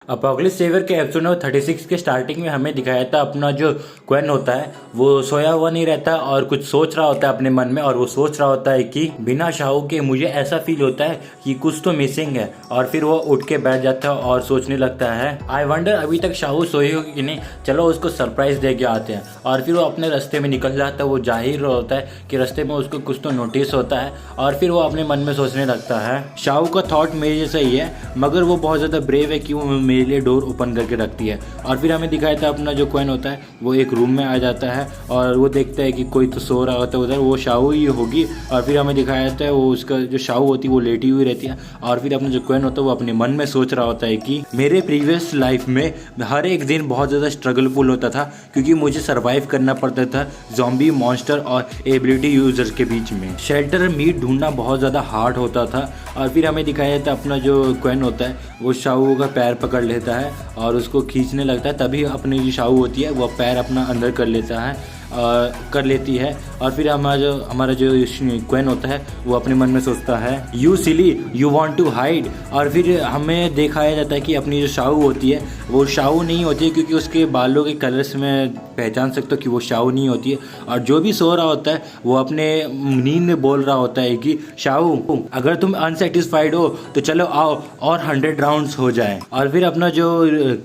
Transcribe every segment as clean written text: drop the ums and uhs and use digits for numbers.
Apocalypse saver के episode number 36 के starting में हमें दिखाया था अपना जो क्वेन होता है वो सोया हुआ नहीं रहता और कुछ सोच रहा होता है अपने मन में। और वो सोच रहा होता है कि बिना शाहू के मुझे ऐसा फील होता है कि कुछ तो मिसिंग है। और फिर वो उठ के बैठ जाता है और सोचने लगता है आई वंडर अभी तक शाहू सोई होगी कि नहीं, चलो उसको सरप्राइज दे के आते हैं। और फिर वो अपने रास्ते में निकल जाता है। वो जाहिर होता है कि रास्ते में उसको कुछ तो नोटिस होता है और फिर वो अपने मन में सोचने लगता है शाहू का थॉट मेरे जैसा ही है, मगर वो बहुत ज़्यादा ब्रेव है कि वो मेरे लिए डोर ओपन करके रखती है। और फिर हमें दिखाया था अपना जो क्वेन होता है वो एक रूम में आ जाता है और वो देखता है कि कोई तो सो रहा होता है उधर, वो शाहू ही होगी। और फिर हमें दिखाया जाता है वो उसका जो शाहू होती है वो लेटी हुई रहती है। और फिर अपना जो क्वेन होता है वो अपने मन में सोच रहा होता है कि मेरे प्रीवियस लाइफ में हर एक दिन बहुत ज़्यादा स्ट्रगलफुल होता था क्योंकि मुझे सर्वाइव करना पड़ता था ज़ॉम्बी मॉन्स्टर और एबिलिटी यूजर्स के बीच में। शेल्टर मीट ढूंढना बहुत ज़्यादा हार्ड होता था। और फिर हमें दिखाया जाता है अपना जो क्वेन होता है वो शाहू का पैर पकड़ लेता है और उसको खींचने लगता है। तभी अपनी जो शाहू होती है वो पैर अपना अंदर कर लेता है कर लेती है। और फिर हमारा जो क्वेन होता है वो अपने मन में सोचता है you silly you want to hide. और फिर हमें दिखाया जाता है कि अपनी जो शाहू होती है वो शाहू नहीं होती है क्योंकि उसके बालों के कलर्स में पहचान सकते हो कि वो शाहू नहीं होती है। और जो भी सो रहा होता है वो अपने नींद में बोल रहा होता है कि शाहू अगर तुम अनसेटिस्फाइड हो तो चलो आओ और 100 राउंड्स हो जाए। और फिर अपना जो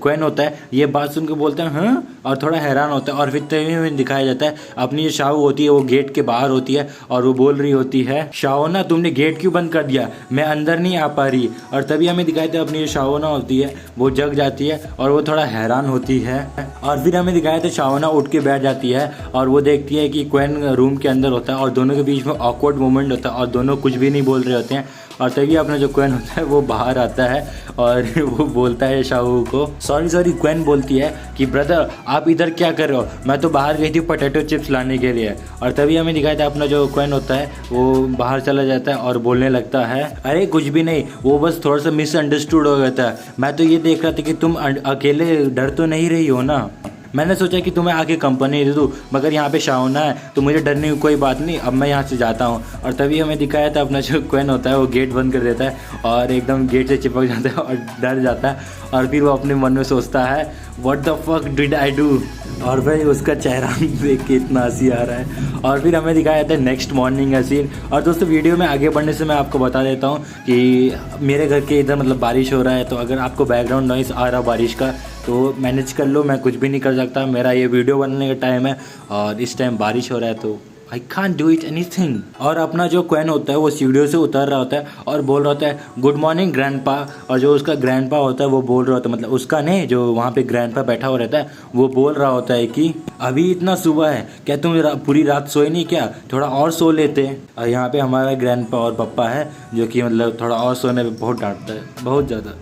क्वेन होता है ये बात सुन के बोलता है हाँ, और थोड़ा हैरान होता है। और फिर तभी हमें दिखाया जाता है अपनी जो शाहू होती है वो गेट के बाहर होती है और वो बोल रही होती है शाहोना तुमने गेट क्यों बंद कर दिया, मैं अंदर नहीं आ पा रही। और तभी हमें दिखाया था अपनी जो शाहोना होती है वो जग जाती है और वो थोड़ा हैरान होती है। और फिर हमें दिखाया था शाहोना उठ के बैठ जाती है और वो देखती है कि क्वेन रूम के अंदर होता है और दोनों के बीच में ऑकवर्ड मोमेंट होता है और दोनों कुछ भी नहीं बोल रहे होते हैं। और तभी अपना जो क्वेन होता है वो बाहर आता है और वो बोलता है शाहू को सॉरी क्वेन बोलती है कि ब्रदर आप इधर क्या कर रहे हो, मैं तो बाहर गई थी पोटैटो चिप्स लाने के लिए। और तभी हमें दिखाया था अपना जो क्वेन होता है वो बाहर चला जाता है और बोलने लगता है अरे कुछ भी नहीं, वो बस थोड़ा सा मिसअंडरस्टूड हो गया था, मैं तो ये देख रहा था कि तुम अकेले डर तो नहीं रही हो ना, मैंने सोचा कि तुम्हें आके कंपनी दे दूँ, मगर यहाँ पे शाहोना है तो मुझे डरने की कोई बात नहीं, अब मैं यहाँ से जाता हूँ। और तभी हमें दिखाया था अपना जो क्वेन होता है वो गेट बंद कर देता है और एकदम गेट से चिपक जाता है और डर जाता है। और फिर वो अपने मन में सोचता है what the fuck did I do. और भाई उसका चेहरा देख के इतना हंसी आ रहा है। और फिर हमें दिखाया जाता है नेक्स्ट मॉर्निंग का सीन। और दोस्तों वीडियो में आगे बढ़ने से मैं आपको बता देता हूँ कि मेरे घर के इधर मतलब बारिश हो रहा है, तो अगर आपको बैकग्राउंड नॉइस आ रहा बारिश का तो मैनेज कर लो, मैं कुछ भी नहीं कर सकता, मेरा ये वीडियो बनने का टाइम है और इस टाइम बारिश हो रहा है तो I can't do it anything. और अपना जो क्वेन होता है वो सीढ़ियों से उतर रहा होता है और बोल रहा होता है गुड मॉर्निंग ग्रैंडपा। और जो उसका ग्रैंडपा होता है वो बोल रहा होता है, मतलब उसका नहीं, जो वहाँ पे ग्रैंडपा बैठा हुआ रहता है वो बोल रहा होता है कि अभी इतना सुबह है, क्या तुम पूरी रात सोए नहीं क्या, थोड़ा और सो लेते। और यहाँ पे हमारा ग्रैंडपा और पप्पा है जो कि मतलब थोड़ा और सोने पर बहुत डांटता है, बहुत ज़्यादा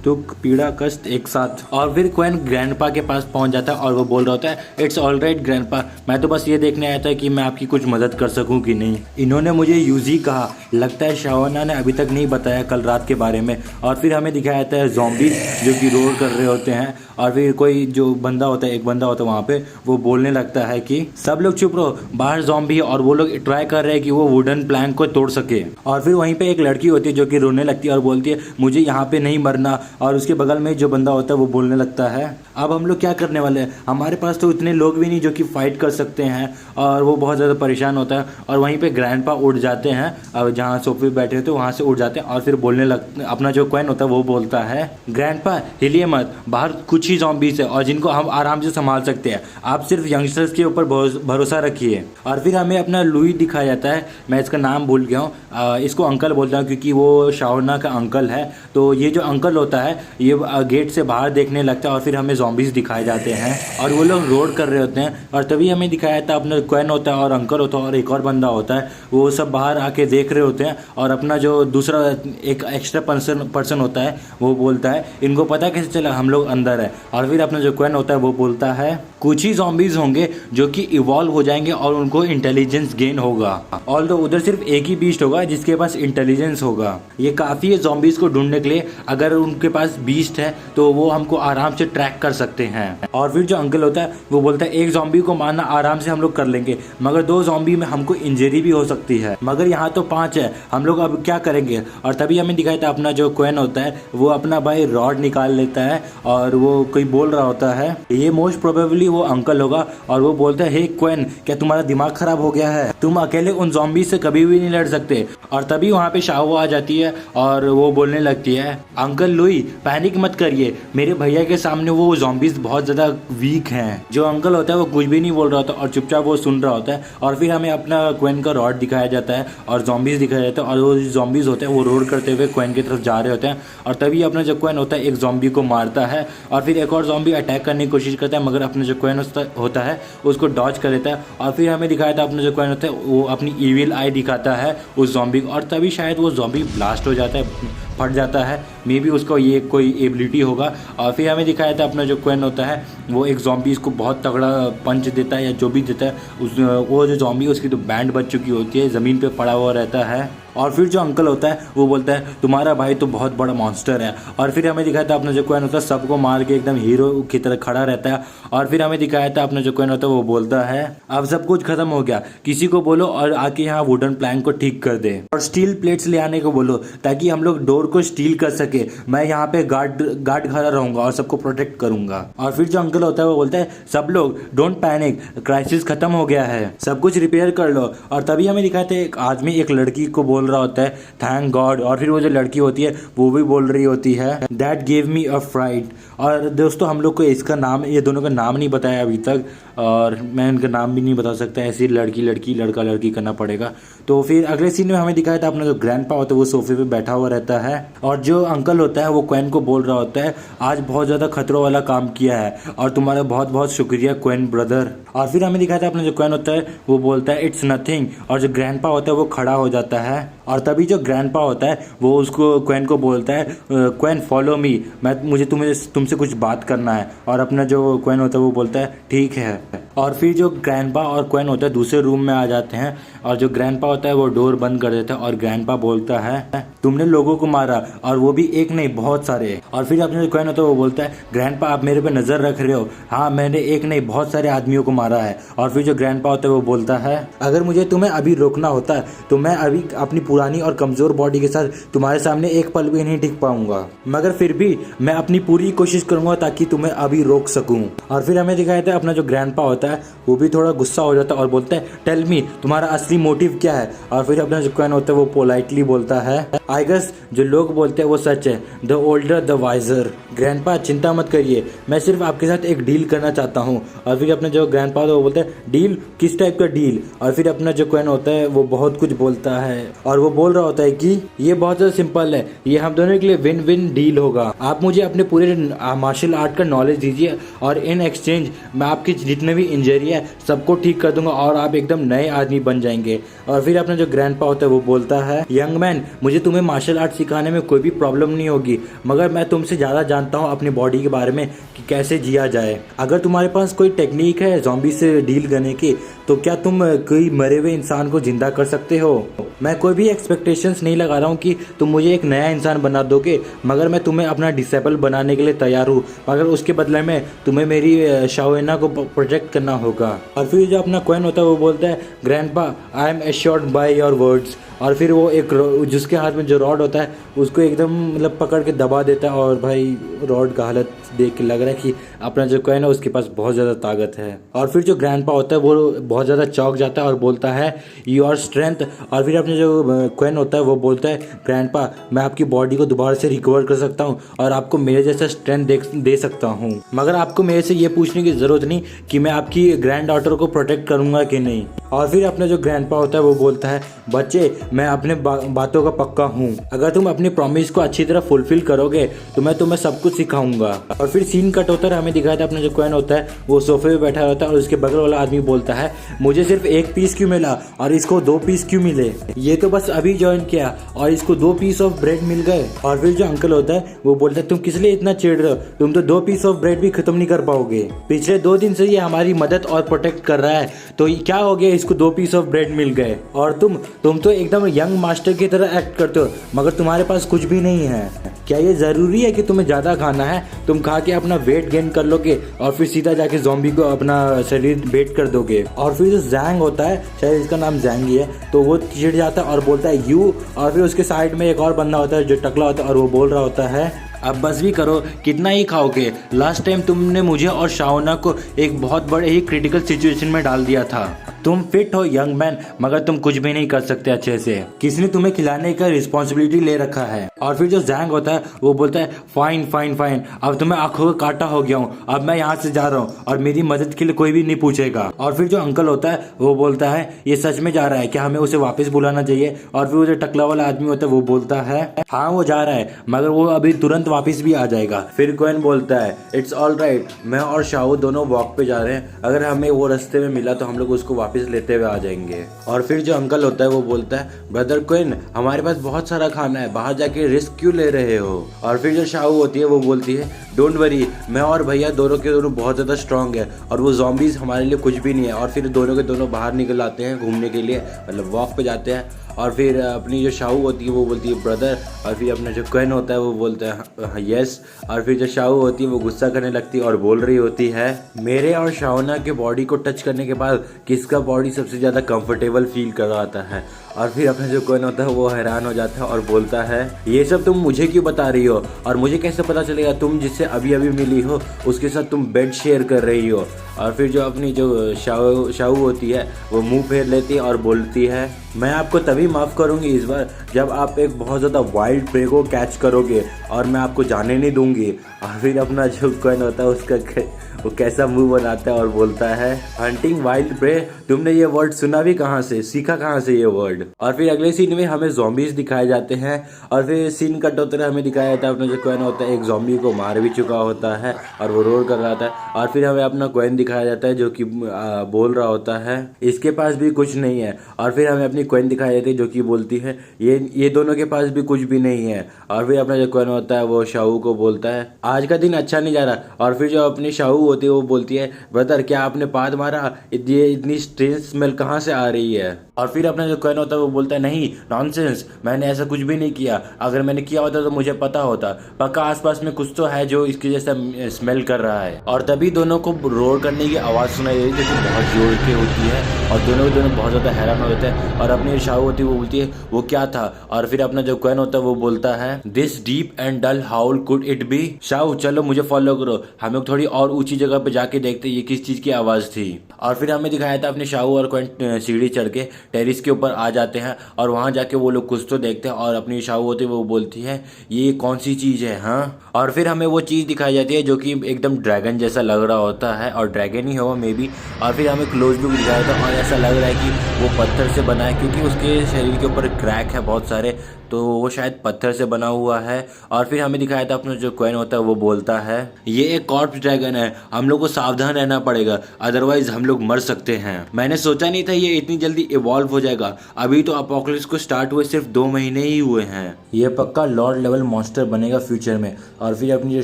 दुख पीड़ा कष्ट एक साथ। और फिर क्वेन ग्रैंडपा के पास पहुंच जाता है और वो बोल रहा होता है इट्स ऑल राइट ग्रैंडपा, मैं तो बस ये देखने आया था कि मैं आपकी कुछ मदद कर सकूं कि नहीं। इन्होंने मुझे यूजी कहा, लगता है शाहोना ने अभी तक नहीं बताया कल रात के बारे में। और फिर हमें दिखाया जाता है ज़ॉम्बी जो कि रोर कर रहे होते हैं। और फिर कोई जो बंदा होता है, एक बंदा होता है वहाँ पे, वो बोलने लगता है कि सब लोग चुप रहो, बाहर ज़ॉम्बी है और वो लोग ट्राई कर रहे हैं कि वो वुडन प्लैंक को तोड़ सके। और फिर वहीं पे एक लड़की होती है जो कि रोने लगती है और बोलती है मुझे यहाँ पे नहीं मरना। और उसके बगल में जो बंदा होता है वो बोलने लगता है अब हम लोग क्या करने वाले हैं, हमारे पास तो इतने लोग भी नहीं जो कि फाइट कर सकते हैं। और वो बहुत ज़्यादा परेशान होता है। और वहीं पे ग्रैंडपा उठ जाते हैं, अब जहाँ सोफे बैठे थे वहाँ से उठ जाते हैं और फिर बोलने लगते, अपना जो क्वेन होता है वो बोलता है ग्रैंडपा हिलिए मत, बाहर कुछ ही ज़ॉम्बीज़ है और जिनको हम आराम से संभाल सकते हैं, आप सिर्फ यंगस्टर्स के ऊपर भरोसा रखिए। और फिर हमें अपना लुई दिखाया जाता है, मैं इसका नाम भूल गया हूँ, इसको अंकल बोलता हूँ क्योंकि वो शाहोना का अंकल है। तो ये जो अंकल होता है ये गेट से बाहर देखने लगता है और फिर हमें ज़ॉम्बीज़ दिखाए जाते हैं और वो लोग रोड कर रहे होते हैं। और तभी हमें दिखाया जाता है अपना क्वेन होता है और अंकल होता है और एक और बंदा होता है, वो सब बाहर आके देख रहे होते हैं। और अपना जो दूसरा एक एक्स्ट्रा पर्सन होता है वो बोलता है इनको पता कैसे चला हम लोग अंदर है। और फिर अपना जो क्वेन होता है वो बोलता है कुछ ही ज़ॉम्बीज़ होंगे जो कि इवॉल्व हो जाएंगे और उनको इंटेलिजेंस गेन होगा, और तो उधर सिर्फ एक ही बीस्ट होगा जिसके पास इंटेलिजेंस होगा। ये काफ़ी है ज़ॉम्बीज़ को ढूंढने के लिए, अगर उनके पास बीस्ट है तो वो हमको आराम से ट्रैक कर सकते हैं। और फिर जो अंकल होता है वो बोलता है एक ज़ॉम्बी को मारना आराम से हम लोग कर लेंगे, मगर 2 ज़ॉम्बी में हमको इंजरी भी हो सकती है, मगर यहाँ तो 5 है, हम लोग अब क्या करेंगे। और तभी हमें दिखाया था अपना जो क्वेन होता है वो अपना भाई रॉड निकाल लेता है और वो कोई बोल रहा होता है, ये मोस्ट प्रोबेबली वो अंकल होगा। और वो बोलता है हे क्वेन, क्या तुम्हारा दिमाग खराब हो गया है, तुम अकेले उन ज़ॉम्बी से कभी भी नहीं लड़ सकते। और तभी वहाँ पे शाओ आ जाती है और वो बोलने लगती है अंकल लुई पैनिक मत करिए, मेरे भैया के सामने वो ज़ॉम्बीज बहुत ज़्यादा वीक हैं। जो अंकल होता है वो कुछ भी नहीं बोल रहा होता और चुपचाप वो सुन रहा होता है। और फिर हमें अपना क्वेन का रॉड दिखाया जाता है और ज़ॉम्बीज दिखाया जाता है और वो ज़ॉम्बीज होते हैं वो रोड करते हुए क्वेन की तरफ जा रहे होते हैं। और तभी अपना जो क्वेन होता है एक ज़ॉम्बी को मारता है और फिर एक और ज़ॉम्बी अटैक करने की कोशिश करता है, मगर अपना जो क्वेन होता है उसको डॉज कर लेता है। और फिर हमें दिखाया था अपना जो क्वेन होता है वो अपनी ईविल आई दिखाता है उस ज़ॉम्बी को, और तभी शायद वो ज़ॉम्बी ब्लास्ट हो जाता है, फट जाता है, मे बी उसको ये कोई एबिलिटी होगा। और फिर हमें दिखाया था अपना जो क्वेन होता है वो एक ज़ॉम्बी को बहुत तगड़ा पंच देता है या जो भी देता है वो जो ज़ॉम्बी उसकी तो बैंड बच चुकी होती है, ज़मीन पे पड़ा हुआ रहता है। और फिर जो अंकल होता है वो बोलता है तुम्हारा भाई तो बहुत बड़ा मॉन्स्टर है। और फिर हमें दिखाया था अपना जो क्वेन होता है सबको मार के एकदम हीरो की तरह खड़ा रहता है। और फिर हमें दिखाया था अपना जो क्वेन होता है वो बोलता है अब सब कुछ खत्म हो गया, किसी को बोलो और आके यहाँ वुडन प्लैंक को ठीक कर दे और स्टील प्लेट्स ले आने को बोलो ताकि हम लोग डोर को स्टील कर सके, मैं यहाँ पे गार्ड खड़ा रहूंगा और सबको प्रोटेक्ट करूंगा। और फिर जो अंकल होता है वो बोलता है सब लोग डोंट पैनिक, क्राइसिस खत्म हो गया है, सब कुछ रिपेयर कर लो। और तभी हमें दिखाया था एक आदमी एक लड़की को बोल रहा होता है थैंक गॉड, और फिर वो जो लड़की होती है वो भी बोल रही होती है that give me a fried. और दोस्तों हम लोग को इसका नाम, ये दोनों का नाम नहीं बताया अभी तक और मैं इनका नाम भी नहीं बता सकता, ऐसी लड़की लड़की लड़का लड़की करना पड़ेगा। तो फिर अगले सीन में हमें दिखाया था अपना जो ग्रैंडपा होता है वो सोफे पे बैठा हुआ रहता है और जो अंकल होता है वो क्वेन को बोल रहा होता है आज बहुत ज़्यादा खतरों वाला काम किया है और तुम्हारा बहुत बहुत शुक्रिया क्वेन ब्रदर। और फिर हमें दिखाया था अपना जो क्वेन होता है वो बोलता है इट्स नथिंग, और जो ग्रैंडपा होता है वो खड़ा हो जाता है। और तभी जो ग्रैंडपा होता है वो उसको क्वेन को बोलता है क्वेन फॉलो मी, मुझे तुमसे कुछ बात करना है। और अपना जो क्वेन होता है वो बोलता है ठीक है। और फिर जो ग्रैंडपा और क्वेन होता है दूसरे रूम में आ जाते हैं और जो ग्रैंडपा होता है वो डोर बंद कर देता है और ग्रैंडपा बोलता है तुमने लोगों को मारा और वो भी एक नहीं बहुत सारे। और फिर अपने जो क्वेन होता है वो बोलता है ग्रैंडपा आप मेरे पे नजर रख रहे हो, हाँ मैंने एक नहीं बहुत सारे आदमियों को मारा है। और फिर जो ग्रैंडपा होता है वो बोलता है अगर मुझे तुम्हें अभी रोकना होता है तो मैं अभी अपनी पुरानी और कमजोर बॉडी के साथ तुम्हारे सामने एक पल भी नहीं टिक पाऊंगा, मगर फिर भी मैं अपनी पूरी कोशिश करूंगा ताकि तुम्हें अभी रोक सकूं। और फिर हमें दिखाया था अपना जो ग्रैंडपा होता है वो भी थोड़ा गुस्सा हो जाता है और बोलता है टेल मी तुम्हारा असली मोटिव क्या है। और फिर अपना जो क्वेन होता है वो पोलाइटली बोलता है आई गेस जो लोग बोलते हैं वो सच है, the older the wiser. Grandpa चिंता मत करिए, मैं सिर्फ आपके साथ एक डील करना चाहता हूँ। और फिर अपना जो ग्रैंडपा होता है वो बोलता है डील, किस टाइप का डील। और फिर अपना जो क्वेन होता है वो बहुत कुछ बोलता है और वो बोल रहा होता है कि ये बहुत ज़्यादा सिंपल है, ये हम दोनों के लिए विन विन डील होगा। आप मुझे अपने पूरे मार्शल आर्ट का नॉलेज दीजिए और इन एक्सचेंज मैं आपकी जितने भी इंजरी है सबको ठीक कर दूंगा और आप एकदम नए आदमी बन जाएंगे। और फिर अपना जो ग्रैंडपा होता है वो बोलता है यंग मैन मुझे तुम्हें मार्शल आर्ट सिखाने में कोई भी प्रॉब्लम नहीं होगी, मगर मैं तुमसे ज़्यादा जानता हूँ अपनी बॉडी के बारे में कि कैसे जिया जाए। अगर तुम्हारे पास कोई टेक्निक है ज़ॉम्बी से डील करने की तो क्या तुम कोई मरे हुए इंसान को जिंदा कर सकते हो। मैं कोई भी एक्सपेक्टेशंस नहीं लगा रहा हूँ कि तुम मुझे एक नया इंसान बना दोगे, मगर मैं तुम्हें अपना डिसेबल बनाने के लिए तैयार हूँ, मगर उसके बदले में तुम्हें मेरी शाओना को प्रोटेक्ट करना होगा। और फिर जो अपना क्वेन होता है वो बोलता है grandpa I am assured by your words. और फिर वो एक जिसके हाथ में जो रॉड होता है उसको एकदम मतलब पकड़ के दबा देता है और भाई रॉड का हालत देख के लग रहा है कि अपना जो क्वेन है उसके पास बहुत ज़्यादा ताकत है। और फिर जो ग्रैंडपा होता है वो बहुत ज़्यादा चौंक जाता है और बोलता है योर स्ट्रेंथ। और फिर अपने जो क्वेन होता है वो बोलता है ग्रैंडपा मैं आपकी बॉडी को दोबारा से रिकवर कर सकता हूँ और आपको मेरे जैसा स्ट्रेंथ दे सकता हूँ, मगर आपको मेरे से ये पूछने की ज़रूरत नहीं कि मैं आपकी ग्रैंड डॉटर को प्रोटेक्ट करूँगा कि नहीं। और फिर अपना जो ग्रैंडपा होता है वो बोलता है बच्चे मैं अपने बातों का पक्का हूँ, अगर तुम अपनी प्रॉमिस को अच्छी तरह फुलफिल करोगे तो मैं तुम्हें सब कुछ सिखाऊंगा। और फिर सीन कट होता है, हमें दिखाया था अपना जो क्वेन होता है वो सोफे पे बैठा होता है और उसके बगल वाला आदमी बोलता है मुझे सिर्फ 1 पीस क्यों मिला और इसको 2 पीस क्यों मिले, ये तो बस अभी ज्वाइन किया और इसको 2 पीस ऑफ ब्रेड मिल गए। और फिर जो अंकल होता है वो बोलता है तुम किस लिए इतना चिढ़ रहे हो, तुम तो 2 पीस ऑफ ब्रेड भी खत्म नहीं कर पाओगे, पिछले 2 दिन से ये हमारी मदद और प्रोटेक्ट कर रहा है तो क्या हो गया इसको 2 पीस ऑफ ब्रेड मिल गए और तुम तो एकदम एकदम यंग मास्टर की तरह एक्ट करते हो मगर तुम्हारे पास कुछ भी नहीं है। क्या ये ज़रूरी है कि तुम्हें ज़्यादा खाना है? तुम खा के अपना वेट गेन कर लोगे और फिर सीधा जाके ज़ॉम्बी को अपना शरीर वेट कर दोगे। और फिर जो जैंग होता है, शायद इसका नाम जैंग ही है, तो वो चिढ़ जाता है और बोलता है यू। और फिर उसके साइड में एक और बंदा होता है जो टकला होता है और वो बोल रहा होता है अब बस भी करो, कितना ही खाओगे? लास्ट टाइम तुमने मुझे और शाओना को एक बहुत बड़े ही क्रिटिकल सिचुएशन में डाल दिया था। तुम फिट हो यंग मैन, मगर तुम कुछ भी नहीं कर सकते अच्छे से। किसने तुम्हें खिलाने का रिस्पॉन्सिबिलिटी ले रखा है? और फिर जो जैंग होता है वो बोलता है फाइन फाइन फाइन, अब तुम्हें आंखों का काटा हो गया हूँ, अब मैं यहाँ से जा रहा हूँ और मेरी मदद के लिए कोई भी नहीं पूछेगा। और फिर जो अंकल होता है वो बोलता है ये सच में जा रहा है, क्या हमें उसे वापस बुलाना चाहिए? और फिर वो जो टकला वाला आदमी होता है वो बोलता है हाँ वो जा रहा है, मगर वो अभी तुरंत वापस भी आ जाएगा। फिर क्वेन बोलता है इट्स ऑल राइट, मैं और शाओ दोनों वॉक पे जा रहे हैं, अगर हमें वो रास्ते में मिला तो हम लोग उसको वापस लेते हुए आ जाएंगे। और फिर जो अंकल होता है वो बोलता है ब्रदर क्वेन, हमारे पास बहुत सारा खाना है, बाहर जाके रिस्क क्यों ले रहे हो? और फिर जो शाओ होती है वो बोलती है डोंट वरी, मैं और भैया दोनों के दोनों बहुत ज़्यादा स्ट्रांग है और वो ज़ॉम्बीज़ हमारे लिए कुछ भी नहीं है। और फिर दोनों के दोनों बाहर निकल आते हैं घूमने के लिए, मतलब वॉक पे जाते हैं। और फिर अपनी जो शाओ होती है वो बोलती है ब्रदर, और फिर अपना जो क्वेन होता है वो बोलता है यस। और फिर जो शाओ होती है वो गुस्सा करने लगती है और बोल रही होती है मेरे और शाओना के बॉडी को टच करने के बाद किसका बॉडी सबसे ज़्यादा कंफर्टेबल फील कर रहा आता है? और फिर अपना जो क्वेन होता है वो हैरान हो जाता है और बोलता है ये सब तुम मुझे क्यों बता रही हो, और मुझे कैसे पता चलेगा तुम जिससे अभी अभी मिली हो उसके साथ तुम बेड शेयर कर रही हो? और फिर जो अपनी जो शाओ होती है वो मुंह फेर लेती है और बोलती है मैं आपको तभी माफ़ करूंगी इस बार जब आप एक बहुत ज़्यादा वाइल्ड प्रे को कैच करोगे और मैं आपको जाने नहीं दूंगी। और फिर अपना जो क्वेन होता है उसका वो कैसा मुंह बनाता है और बोलता है हंटिंग वाइल्ड प्रे, तुमने ये वर्ड सुना भी कहाँ से, सीखा कहाँ से ये वर्ड? और फिर अगले सीन में हमें ज़ॉम्बीज दिखाए जाते हैं और फिर सीन कट होते हमें दिखाया जाता है अपना जो क्वेन होता है एक ज़ॉम्बी को मार भी चुका होता है और वो रोर कर रहा था। और फिर हमें अपना क्वेन दिखाया जाता है जो कि बोल रहा होता है इसके पास भी कुछ नहीं है। और फिर हमें अपनी क्वेन दिखाई जाती है जो कि बोलती है ये दोनों के पास भी कुछ भी नहीं है। और फिर अपना जो क्वेन होता है वो शाओ को बोलता है आज का दिन अच्छा नहीं जा रहा। और फिर जो अपनी शाओ होती है वो बोलती है ब्रदर क्या आपने पाद मारा, ये इतनी स्ट्रेंज स्मेल कहाँ से आ रही है? और फिर अपना जो क्वेन होता है वो बोलता है नहीं नॉनसेंस, मैंने ऐसा कुछ भी नहीं किया, अगर मैंने किया होता तो मुझे पता होता, पक्का आसपास में कुछ तो है जो इसकी जैसा स्मेल कर रहा है। और तभी दोनों को रोर करने की आवाज़ सुनाई देती है जो कि बहुत जोर की होती है और दोनों बहुत ज़्यादा हैरान हो जाते हैं। और अपनी शाओ होती है वो बोलती है वो क्या था? और फिर अपना जो क्वेन होता है वो बोलता है this deep and dull howl could it be? शाओ चलो मुझे फॉलो करो, हम लोग थोड़ी और ऊंची जगह पे जाके देखते ये किस चीज़ की आवाज़ थी। और फिर हमें दिखाया था अपने शाओ और क्वेन सीढ़ी चढ़ के टेरिस के ऊपर आ जाते हैं और वहाँ जाके वो लोग कुछ तो देखते हैं। और अपनी शाओ होती है वो बोलती है ये कौन सी चीज़ है? हाँ। और फिर हमें वो चीज़ दिखाई जाती है जो कि एकदम ड्रैगन जैसा लग रहा होता है और ड्रैगन ही होगा मे बी। और फिर हमें क्लोज लुक दिखाया था और ऐसा लग रहा है कि वो पत्थर से बना है क्योंकि उसके शरीर के ऊपर क्रैक है बहुत सारे, तो वो शायद पत्थर से बना हुआ है। और फिर हमें दिखाया था अपना जो क्वेन होता है वो बोलता है ये एक कॉर्प्स ड्रैगन है, हम लोग को सावधान रहना पड़ेगा अदरवाइज हम लोग मर सकते हैं। मैंने सोचा नहीं था ये इतनी जल्दी इवॉल्व हो जाएगा, अभी तो अपोकलिप्स को स्टार्ट हुए सिर्फ 2 महीने ही हुए हैं, ये पक्का लॉर्ड लेवल मॉन्स्टर बनेगा फ्यूचर में। और फिर अपनी जो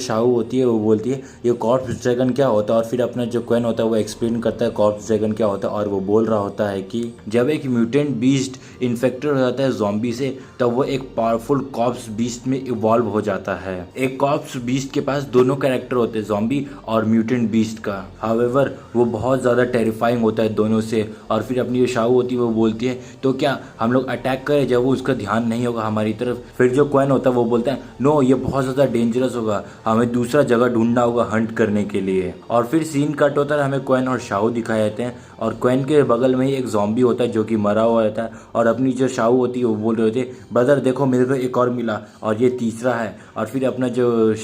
शाओ होती है वो बोलती है ये कॉर्प्स ड्रैगन क्या होता है? और फिर अपना जो क्वेन होता है वो एक्सप्लेन करता है कॉर्प्स ड्रैगन क्या होता है और वो बोल रहा होता है कि जब एक म्यूटेंट बीस्ट इन्फेक्टेड हो जाता है ज़ॉम्बी से तब वो एक पावरफुल कॉर्प्स बीस्ट में इवॉल्व हो जाता है। एक कॉर्प्स बीस्ट के पास दोनों कैरेक्टर होते हैं, ज़ॉम्बी और म्यूटेंट बीस्ट का। हाउएवर वो बहुत ज़्यादा टेरिफाइंग होता है दोनों से। और फिर अपनी जो शाओ होती है वो बोलती है तो क्या हम लोग अटैक करें जब वो उसका ध्यान नहीं होगा हमारी तरफ? फिर जो क्वेन होता है वो बोलता है नो ये बहुत ज़्यादा डेंजरस होगा, हमें दूसरा जगह ढूंढना होगा हंट करने के लिए। और फिर सीन कट होता है हमें क्वेन और शाओ दिखाए जाते हैं और क्वेन के बगल में ही एक ज़ॉम्बी होता है जो कि मरा हुआ रहता है। और अपनी जो शाओ होती है वो बोल रहे होते हैं ब्रदर देखो मेरे को एक और मिला और ये तीसरा है। और फिर अपना जो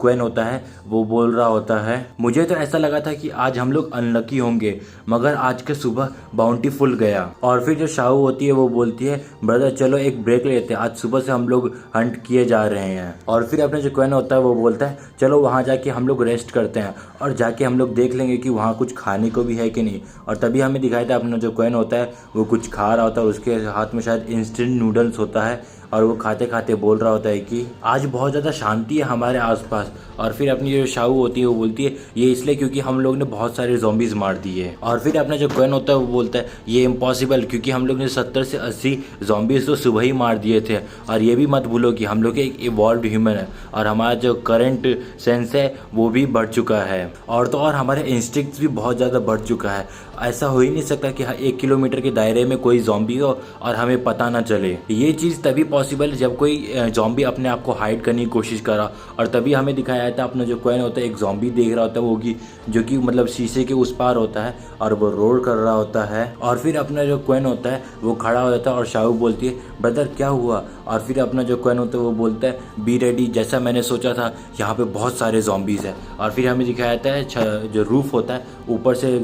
क्वेन होता है वो बोल रहा होता है मुझे तो ऐसा लगा था कि आज हम लोग अनलकी होंगे मगर आज के सुबह बाउंटीफुल गया। और फिर जो शाओ होती है वो बोलती है ब्रदर चलो एक ब्रेक लेते हैं, आज सुबह से हम लोग हंट किए जा रहे हैं। और फिर अपना जो क्वेन होता है वो बोलता है चलो वहाँ जाके हम लोग रेस्ट करते हैं और जाके हम लोग देख लेंगे कि वहाँ कुछ खाने को भी है कि नहीं। और तभी हमें दिखाया था अपना जो क्वेन होता है वो कुछ खा रहा होता है, उसके हाथ में शायद इंस्टेंट नूडल्स होता है और वो खाते खाते बोल रहा होता है कि आज बहुत ज़्यादा शांति है हमारे आसपास। और फिर अपनी जो शाऊ होती है वो बोलती है ये इसलिए क्योंकि हम लोग ने बहुत सारे ज़ॉम्बीज मार दिए। और फिर अपना जो क्वेन होता है वो बोलता है ये इम्पॉसिबल, क्योंकि हम लोग ने 70 से 80 ज़ॉम्बीज तो सुबह ही मार दिए थे। और ये भी मत भूलो कि हम लोग एक इवॉल्व्ड ह्यूमन है और हमारा जो करंट सेंस है वो भी बढ़ चुका है, और तो और हमारे इंस्टिंक्ट्स भी बहुत ज़्यादा बढ़ चुका है। ऐसा हो ही नहीं सकता कि 1 किलोमीटर के दायरे में कोई ज़ॉम्बी हो और हमें पता ना चले। ये चीज़ तभी पॉसिबल है जब कोई ज़ॉम्बी अपने आप को हाइड करने की कोशिश करा, और तभी हमें दिखाया जाता है अपना जो क्वेन होता है एक ज़ॉम्बी देख रहा होता है वो कि जो कि मतलब शीशे के उस पार होता है और वो रोड कर रहा होता है। और फिर अपना जो क्वेन होता है वो खड़ा हो जाता है और शाऊ बोलती है ब्रदर क्या हुआ। और फिर अपना जो क्वेन होता है वो बोलता है बी रेडी, जैसा मैंने सोचा था यहाँ पे बहुत सारे ज़ॉम्बीज़ हैं। और फिर हमें दिखाया जाता है जो रूफ़ होता है ऊपर से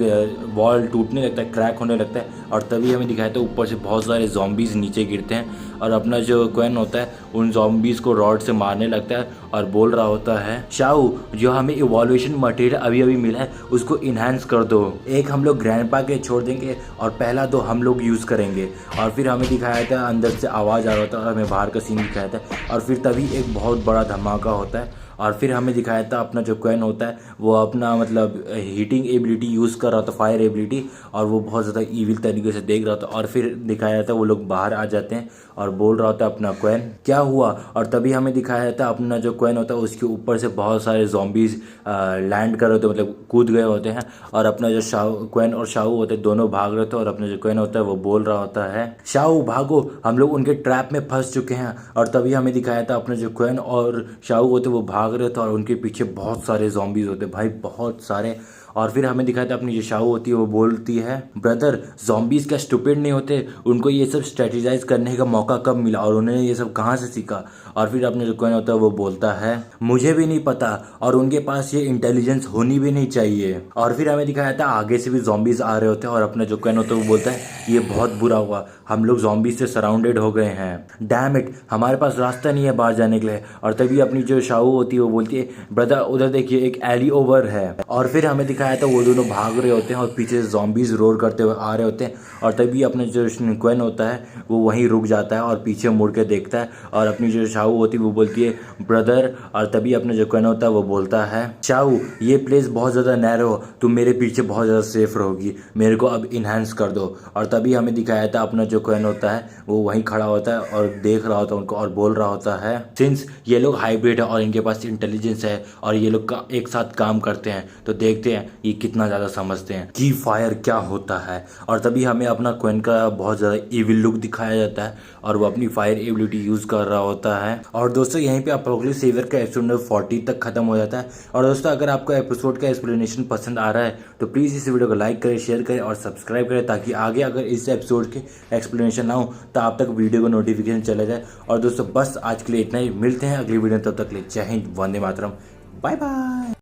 वॉल टूटने लगता है, क्रैक होने लगता है, और तभी हमें दिखाया था ऊपर से बहुत सारे ज़ॉम्बीज़ नीचे गिरते हैं। और अपना जो क्वेन होता है उन ज़ॉम्बीज़ को रॉड से मारने लगता है और बोल रहा होता है शाऊ जो हमें इवोल्यूशन मटेरियल अभी अभी मिला है उसको इन्हांस कर दो। एक हम लोग ग्रैंडपा के छोड़ देंगे और पहला 2 हम लोग यूज़ करेंगे। और फिर हमें दिखाया था अंदर से आवाज़ आ रहा होता है और हमें बाहर का सीन दिखाया था, और फिर तभी एक बहुत बड़ा धमाका होता है। और फिर हमें दिखाया था अपना जो क्वेन होता है वो अपना मतलब हीटिंग एबिलिटी यूज़ कर रहा था, फायर एबिलिटी, और वो बहुत ज़्यादा ईविल तरीके से देख रहा था। और फिर दिखाया था वो लोग बाहर आ जाते हैं और बोल रहा होता अपना क्वेन क्या हुआ। और तभी हमें दिखाया था अपना जो क्वेन होता है उसके ऊपर से बहुत सारे ज़ॉम्बीज़ लैंड कर रहे होते, मतलब कूद गए होते हैं। और अपना जो क्वेन और शाऊ होते हैं दोनों भाग रहे थे, और अपना जो क्वेन होता है वो बोल रहा होता है शाऊ भागो हम लोग उनके ट्रैप में फंस चुके हैं। और तभी हमें दिखाया था अपना जो क्वेन और शाऊ होते वो भाग रहे थे और उनके पीछे बहुत सारे ज़ॉम्बीज़ होते भाई, बहुत सारे। और फिर हमें दिखाया था अपनी जो शाऊ होती है वो बोलती है ब्रदर ज़ॉम्बीज़ क्या स्टूपिड नहीं होते, उनको ये सब स्ट्रेटेजाइज करने का मौका कब मिला और उन्होंने ये सब कहाँ से सीखा। और फिर अपने जो क्वेन होता है वो बोलता है मुझे भी नहीं पता और उनके पास ये इंटेलिजेंस होनी भी नहीं चाहिए। और फिर हमें दिखाया था आगे से भी ज़ॉम्बीज़ आ रहे होते हैं, और अपना जो क्वेन होता है वो बोलता है ये बहुत बुरा हुआ, हम लोग ज़ॉम्बीज़ से सराउंडेड हो गए हैं, डैम इट हमारे पास रास्ता नहीं है बाहर जाने के लिए। और तभी अपनी जो शाऊ होती है वो बोलती है ब्रदर उधर देखिए एक एली ओवर है। और फिर हमें दिखाया था वो दोनों भाग रहे होते हैं और पीछे से ज़ॉम्बीज़ रोर करते हुए आ रहे होते हैं। और तभी अपना जो क्वेन होता है वो वहीं रुक जाता है और पीछे मुड़ के देखता है, और अपनी जो शाऊ होती है वो बोलती है ब्रदर। और तभी अपना जो क्वेन होता है वो बोलता है शाऊ ये प्लेस बहुत ज़्यादा नैरो हो, तुम मेरे पीछे बहुत ज़्यादा सेफ रहोगी, मेरे को अब इन्हांस कर दो। और तभी हमें दिखाया था अपना जो क्वेन होता है वो वहीं खड़ा होता है और देख रहा होता है उनको और बोल रहा होता है सिंस ये लोग हाइब्रिड है और इनके पास इंटेलिजेंस है और ये लोग एक साथ काम करते हैं तो देखते हैं ये कितना ज़्यादा समझते हैं कि फायर क्या होता है। और तभी हमें अपना क्वेन का बहुत ज़्यादा इविल लुक दिखाया जाता है और वो अपनी फायर एबिलिटी यूज़ कर रहा होता है। और दोस्तों यहीं पे अपोकलिप्स सेवियर का एपिसोड नंबर 40 तक खत्म हो जाता है। और दोस्तों अगर आपको एपिसोड का एक्सप्लेनेशन पसंद आ रहा है तो प्लीज़ इस वीडियो को लाइक करें, शेयर करें और सब्सक्राइब करें, ताकि आगे अगर इस एपिसोड के एक्सप्लेनेशन ना हो तो आप तक वीडियो को नोटिफिकेशन चला जाए। और दोस्तों बस आज के लिए इतना ही, मिलते हैं अगली वीडियो, तब तक के लिए जय हिंद, वंदे मातरम, बाय बाय।